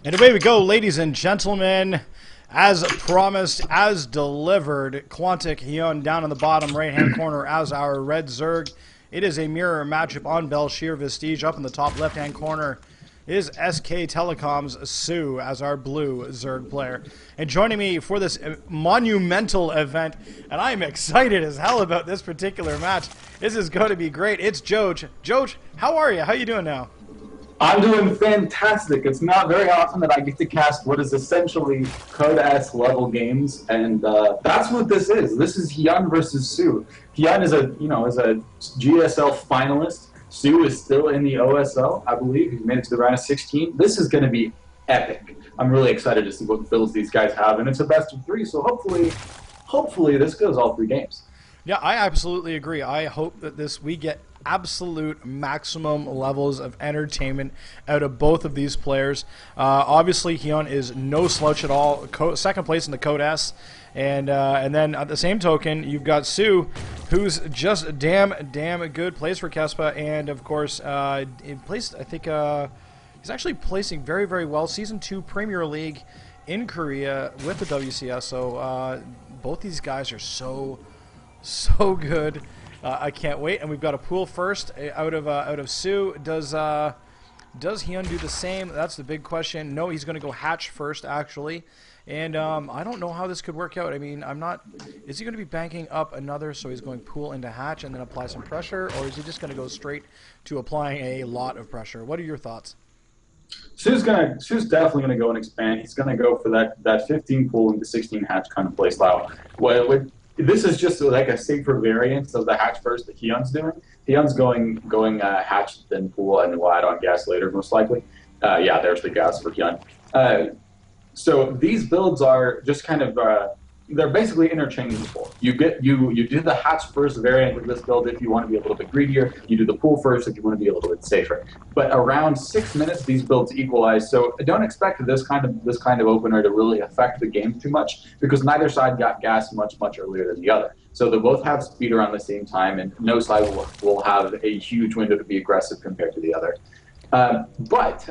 And away we go, ladies and gentlemen. As promised, as delivered, Quantic Hyun down in the bottom right-hand corner as our red Zerg. It is a mirror matchup on Belshir Vestige. Up in the top left-hand corner is SK Telecom's Sue as our blue Zerg player. And joining me for this monumental event, and I am excited as hell about this particular match. This is going to be great. It's Joj. Joj, how are you? How you doing now? I'm doing fantastic. It's not very often that I get to cast what is essentially Code-S level games, and that's what this is. This is Hyun versus Sue. Hyun is a GSL finalist. Sue is still in the OSL, I believe. He's made it to the round of 16. This is going to be epic. I'm really excited to see what builds these guys have, and it's a best of 3. So hopefully this goes all 3 games. Yeah, I absolutely agree. I hope that we get absolute maximum levels of entertainment out of both of these players. Obviously, Hyun is no slouch at all. Second place in the Code-S. And then at the same token, you've got Sue, who's just damn good. Plays for Kespa, and of course, placed. I think he's actually placing very well. Season 2 Premier League in Korea with the WCS. So both these guys are so good. I can't wait. And we've got a pool first out of Sue. Does Hyun do the same? That's the big question. No, he's going to go hatch first, actually. And I don't know how this could work out. I mean, is he going to be banking up another, so he's going pool into hatch and then apply some pressure? Or is he just going to go straight to applying a lot of pressure? What are your thoughts? Sue's definitely going to go and expand. He's going to go for that 15 pool into 16 hatch kind of play style. This is just like a safer variant of the hatch first that Hyun's doing. Hyun's going hatch, then pool, and then we'll add on gas later, most likely. Yeah, there's the gas for Hyun. So these builds are just kind of they're basically interchangeable. You do the hatch first variant of this build if you want to be a little bit greedier. You do the pool first if you want to be a little bit safer. But around 6 minutes, these builds equalize. So don't expect this kind of opener to really affect the game too much, because neither side got gas much earlier than the other. So they both have speed around the same time, and no side will have a huge window to be aggressive compared to the other. But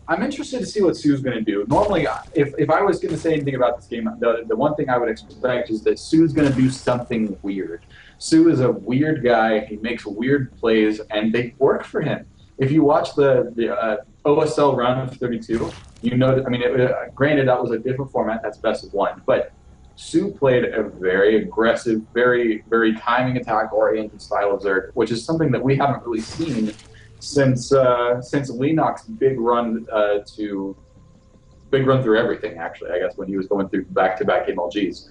I'm interested to see what Sue's going to do. Normally, if I was going to say anything about this game, the one thing I would expect is that Sue's going to do something weird. Sue is a weird guy. He makes weird plays, and they work for him. If you watch the OSL round of 32, you know, I mean, granted, that was a different format. That's best of 1. But Sue played a very aggressive, very timing attack-oriented style of Zerg, which is something that we haven't really seen since Lennox's big run through everything, actually, I guess, when he was going through back-to-back MLGs.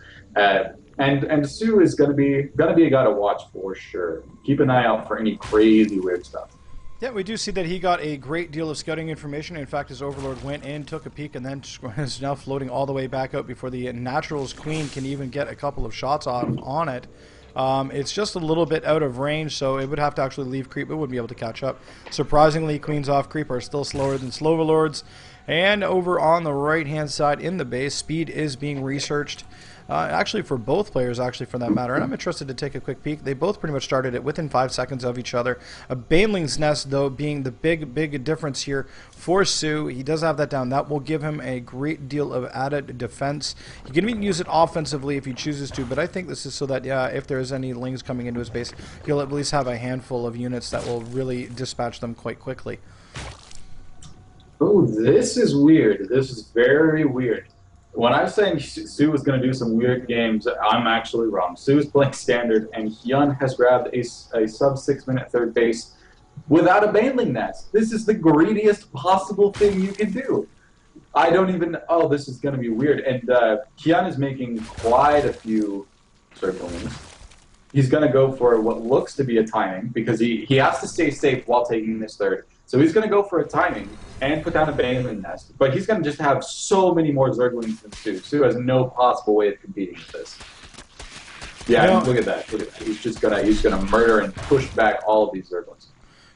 And Sue is gonna be a guy to watch for sure. Keep an eye out for any crazy weird stuff. Yeah, we do see that he got a great deal of scouting information. In fact, his Overlord went in, took a peek, and then is now floating all the way back out before the Naturals Queen can even get a couple of shots on it. It's just a little bit out of range, so it would have to actually leave creep. It wouldn't be able to catch up. Surprisingly, Queens off creep are still slower than Sloverlords. And over on the right-hand side in the base, speed is being researched. Actually, for both players, actually, for that matter. And I'm interested to take a quick peek. They both pretty much started it within 5 seconds of each other. A Baneling's Nest, though, being the big difference here for Sue. He does have that down. That will give him a great deal of added defense. He can even use it offensively if he chooses to, but I think this is so that if there's any Lings coming into his base, he'll at least have a handful of units that will really dispatch them quite quickly. Oh, this is weird. This is very weird. When I was saying Sue was going to do some weird games, I'm actually wrong. Sue is playing standard, and Hyun has grabbed a sub 6 minute third base without a Baneling Nest. This is the greediest possible thing you can do. I don't even. Oh, this is going to be weird. And Hyun is making quite a few circlings. He's going to go for what looks to be a timing, because he has to stay safe while taking this third. So he's going to go for a timing and put down a Baneling Nest. But he's going to just have so many more Zerglings than Sue. Sue has no possible way of competing with this. Yeah, look at that. Look at that. He's gonna murder and push back all of these Zerglings.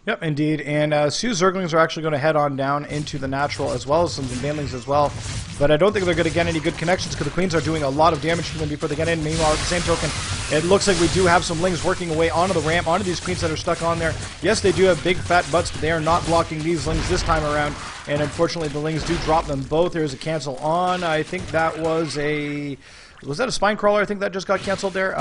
Yep, indeed. And Sue's Zerglings are actually going to head on down into the natural, as well as some Banelings as well. But I don't think they're going to get any good connections, because the Queens are doing a lot of damage to them before they get in. Meanwhile, at the same token, It looks like we do have some Lings working away onto the ramp, onto these queens that are stuck on there. Yes, they do have big fat butts, but they are not blocking these Lings this time around. And unfortunately, the Lings do drop them both. There's a cancel on. I think that was a... Was that a spine crawler? I think that just got canceled there.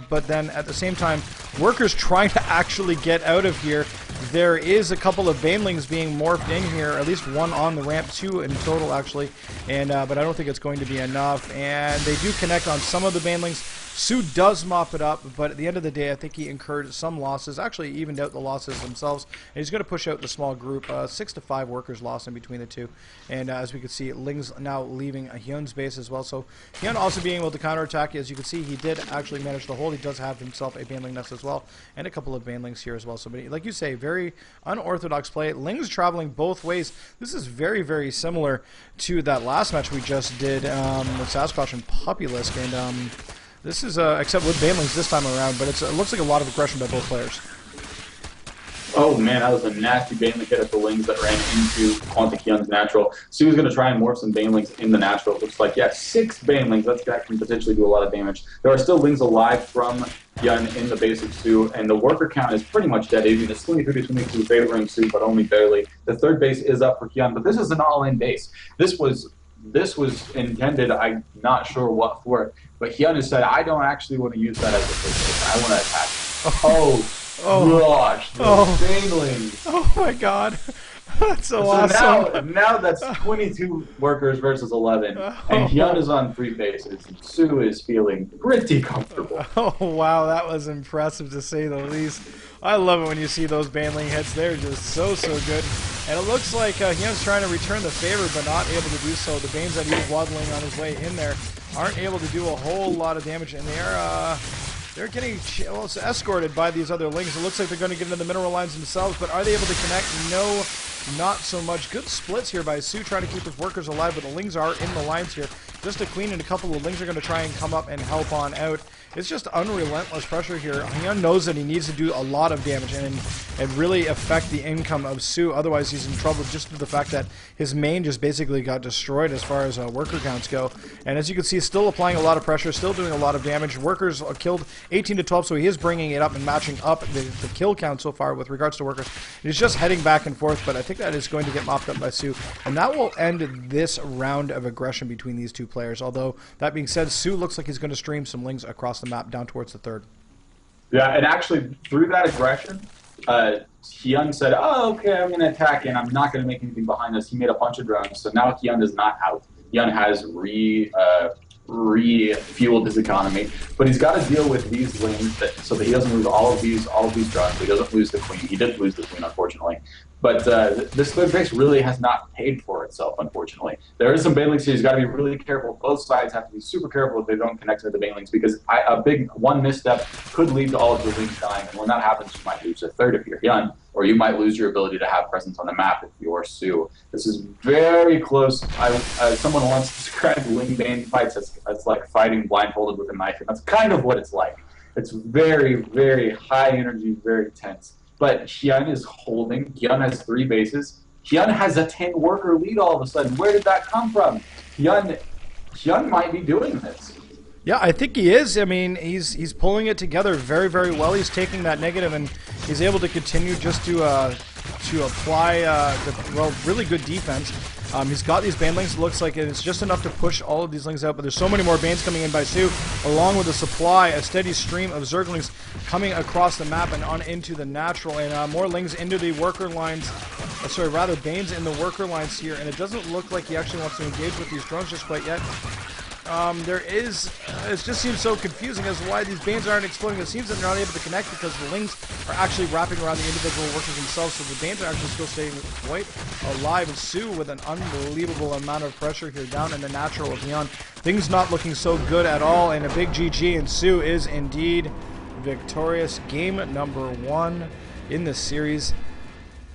But then at the same time, Workers trying to actually get out of here. There is a couple of Banelings being morphed in here, at least one on the ramp, 2 in total actually. And but I don't think it's going to be enough. And they do connect on some of the Banelings. Su does mop it up, but at the end of the day, I think he incurred some losses. Actually, evened out the losses themselves. And he's going to push out the small group. 6 to 5 Workers lost in between the two. And as we can see, Ling's now leaving Hyun's base as well. So Hyun also being able to counterattack. As you can see, he did actually manage to hold. He does have himself a Baneling nest as well, and a couple of Banelings here as well. So, like you say, very unorthodox play. Ling's traveling both ways. This is very, very similar to that last match we just did with Sasquatch and Puppylisk. And this is, except with Banelings this time around, but it looks like a lot of aggression by both players. Oh man, that was a nasty Baneling hit at the Lings that ran into Quantic Hyun's natural. Su's going to try and morph some Banelings in the natural. It looks like, yeah, 6 Banelings. That can potentially do a lot of damage. There are still Lings alive from Hyun in the base of Su, and the worker count is pretty much dead. It's 23-22 favoring Su, but only barely. The third base is up for Hyun, but this is an all-in base. This was intended, I'm not sure what for it, but Hyun has said, I don't actually want to use that as a first base. I want to attack. Oh gosh, the Banelings. Oh my god. That's so awesome. Now that's 22 Workers versus 11, and Hyun is on 3 bases, and Su is feeling pretty comfortable. Oh wow, that was impressive to say the least. I love it when you see those Baneling hits. They're just so good. And it looks like Hyun's trying to return the favor, but not able to do so. The Banes that he was waddling on his way in there aren't able to do a whole lot of damage, and they're getting escorted by these other Lings. It looks like they're going to get into the mineral lines themselves, but are they able to connect? No, not so much. Good splits here by Su trying to keep his Workers alive, but the Lings are in the lines here. Just a Queen and a couple of Lings are going to try and come up and help on out. It's just unrelentless pressure here. Hyun knows that he needs to do a lot of damage and really affect the income of Su. Otherwise, he's in trouble just due to the fact that his main just basically got destroyed as far as worker counts go. And as you can see, still applying a lot of pressure, still doing a lot of damage. Workers are killed 18 to 12, so he is bringing it up and matching up the kill count so far with regards to Workers. He's just heading back and forth, but I think that is going to get mopped up by Su. And that will end this round of aggression between these two players. Although, that being said, Su looks like he's going to stream some Lings across the map down towards the third. Yeah, and actually, through that aggression, Hyun said, oh, okay, I'm going to attack, and I'm not going to make anything behind us. He made a bunch of drones, so now Hyun is not out. Hyun has refueled his economy, but he's got to deal with these Lings so that he doesn't lose all of these drones. He doesn't lose the Queen. He did lose the Queen, unfortunately. But this third base really has not paid for itself, unfortunately. There is some Banelings here. He's got to be really careful. Both sides have to be super careful if they don't connect to the Banelings, because a big one misstep could lead to all of your Lings dying. And when that happens, you might lose a third if you're Hyun, or you might lose your ability to have presence on the map if you're Su. This is very close. Someone once described Ling-Bane fights as like fighting blindfolded with a knife, and that's kind of what it's like. It's very, very high energy, very tense. But Hyun is holding. Hyun has 3 bases. Hyun has a 10 worker lead all of a sudden. Where did that come from? Hyun might be doing this. Yeah, I think he is. I mean, he's pulling it together very, very well. He's taking that negative and he's able to continue just to apply really good defense. He's got these Banelings. It looks like it's just enough to push all of these Lings out, but there's so many more Banes coming in by Su, along with a supply, a steady stream of Zerglings coming across the map and on into the natural, and more Lings into the worker lines. Sorry, rather Banes in the worker lines here, and it doesn't look like he actually wants to engage with these drones just quite yet. It just seems so confusing as to why these Banes aren't exploding. It seems that they're not able to connect because the Lings are actually wrapping around the individual workers themselves, so the Banes are actually still staying quite alive. And Su with an unbelievable amount of pressure here down in the natural of Hyun. Things not looking so good at all, and a big GG, and Su is indeed victorious. Game number 1 in this series.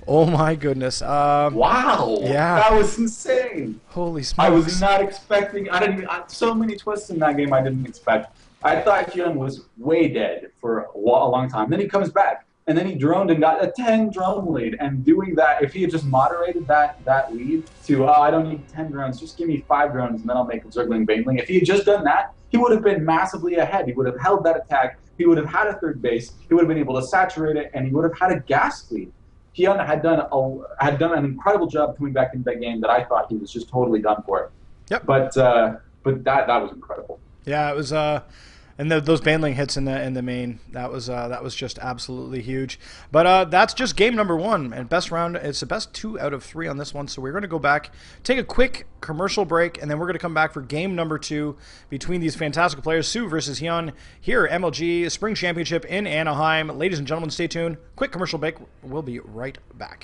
Oh my goodness. Wow. Yeah. That was insane. Holy smokes. I was not expecting, so many twists in that game I didn't expect. I thought Hyun was way dead for a long time. Then he comes back. and then he droned and got a 10 drone lead. And doing that, if he had just moderated that lead to, I don't need 10 drones, just give me 5 drones, and then I'll make a Zergling Baneling. If he had just done that, he would have been massively ahead. He would have held that attack. He would have had a third base. He would have been able to saturate it, and he would have had a gas lead. Hyun had done an incredible job coming back into that game that I thought he was just totally done for. Yep. But that was incredible. Yeah, it was. And those Baneling hits in the main, that was just absolutely huge. But that's just game number 1 and best round. It's the best 2 out of 3 on this one. So we're going to go back, take a quick commercial break, and then we're going to come back for game number 2 between these fantastic players, Sue versus Hyun, here at MLG Spring Championship in Anaheim. Ladies and gentlemen, stay tuned. Quick commercial break. We'll be right back.